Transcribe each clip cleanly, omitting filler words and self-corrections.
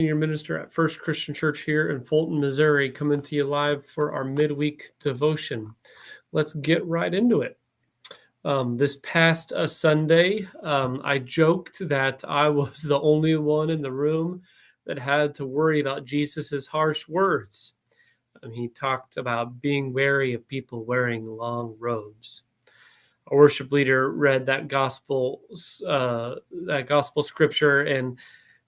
Senior minister at First Christian Church here in Fulton, Missouri, coming to you live for our midweek devotion. Let's get right into it. This past Sunday, I joked that I was the only one in the room that had to worry about Jesus's harsh words. He talked about being wary of people wearing long robes. Our worship leader read that gospel scripture, and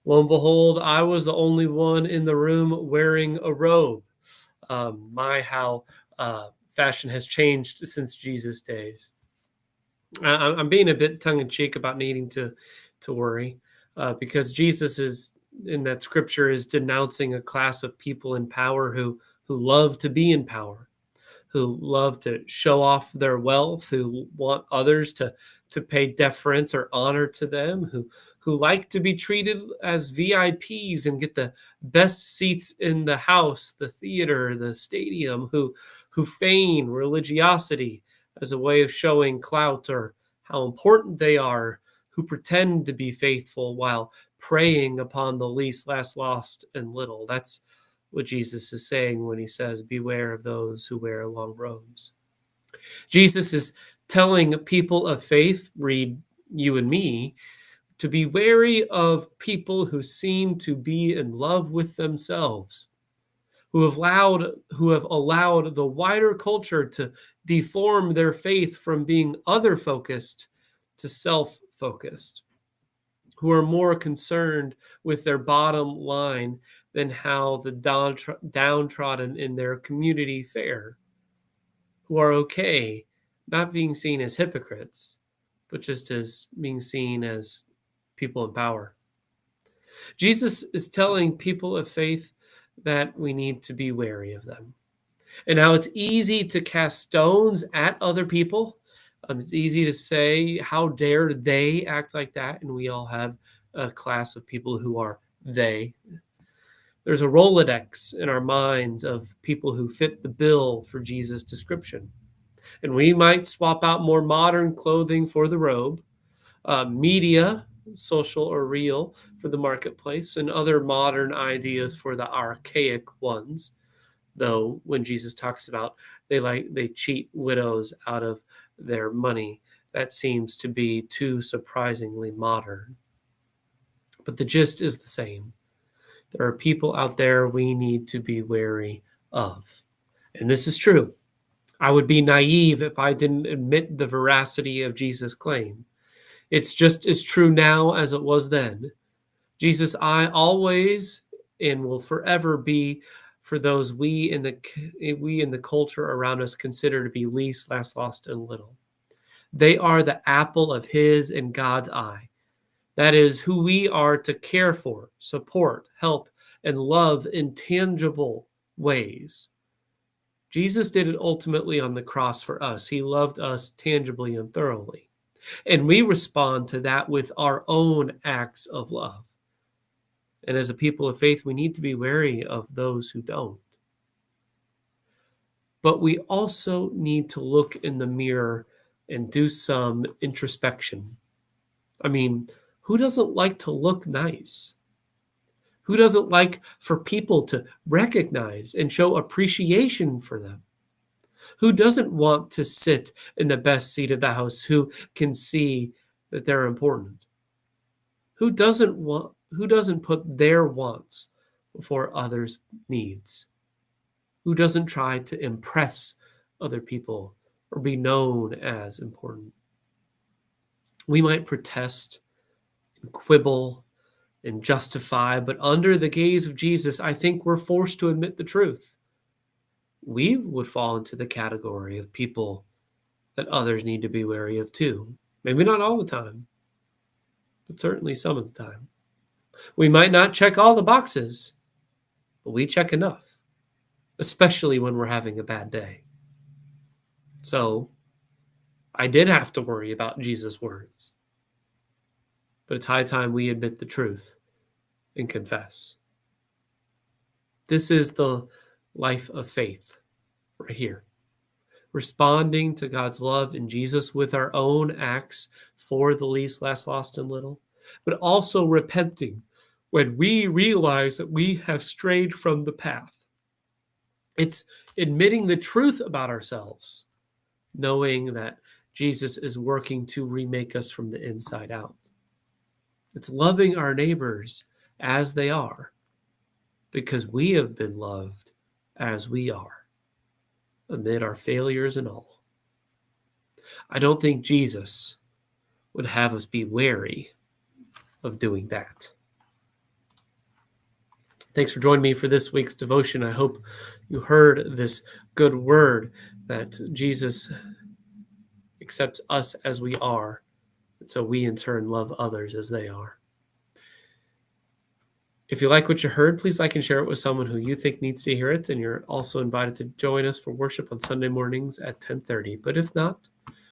lo and behold, I was the only one in the room wearing a robe. How fashion has changed since Jesus' days. I'm being a bit tongue-in-cheek about needing to worry, because Jesus is, in that scripture, is denouncing a class of people in power who love to be in power, who love to show off their wealth, who want others to pay deference or honor to them, who like to be treated as VIPs and get the best seats in the house, the theater, the stadium, who feign religiosity as a way of showing clout or how important they are, who pretend to be faithful while preying upon the least, last, lost, and little. That's what Jesus is saying when he says, beware of those who wear long robes. Jesus is telling people of faith, read you and me, to be wary of people who seem to be in love with themselves, who have allowed the wider culture to deform their faith from being other-focused to self-focused, who are more concerned with their bottom line than how the downtrodden in their community fare, who are okay not being seen as hypocrites, but just as being seen as people in power. Jesus is telling people of faith that we need to be wary of them. And now it's easy to cast stones at other people. It's easy to say, how dare they act like that? And we all have a class of people who are they. There's a Rolodex in our minds of people who fit the bill for Jesus' description. And we might swap out more modern clothing for the robe, media, social or real, for the marketplace, and other modern ideas for the archaic ones. Though when Jesus talks about they cheat widows out of their money, that seems to be too surprisingly modern. But the gist is the same. There are people out there we need to be wary of. And this is true. I would be naive if I didn't admit the veracity of Jesus' claim. It's just as true now as it was then. Jesus' eye always and will forever be for those we in the culture around us consider to be least, last, lost, and little. They are the apple of his and God's eye. That is who we are to care for, support, help, and love in tangible ways. Jesus did it ultimately on the cross for us. He loved us tangibly and thoroughly. And we respond to that with our own acts of love. And as a people of faith, we need to be wary of those who don't. But we also need to look in the mirror and do some introspection. Who doesn't like to look nice? Who doesn't like for people to recognize and show appreciation for them? Who doesn't want to sit in the best seat of the house, who can see that they're important? Who doesn't put their wants before others' needs? Who doesn't try to impress other people or be known as important? We might protest and quibble and justify, but under the gaze of Jesus, I think we're forced to admit the truth. We would fall into the category of people that others need to be wary of too. Maybe not all the time, but certainly some of the time. We might not check all the boxes, but we check enough, especially when we're having a bad day. So I did have to worry about Jesus' words. But it's high time we admit the truth and confess. This is the life of faith right here. Responding to God's love in Jesus with our own acts for the least, last, lost, and little, but also repenting when we realize that we have strayed from the path. It's admitting the truth about ourselves, knowing that Jesus is working to remake us from the inside out. It's loving our neighbors as they are, because we have been loved as we are, amid our failures and all. I don't think Jesus would have us be wary of doing that. Thanks for joining me for this week's devotion. I hope you heard this good word that Jesus accepts us as we are, and so we in turn love others as they are. If you like what you heard, please like and share it with someone who you think needs to hear it, and you're also invited to join us for worship on Sunday mornings at 10:30. But if not,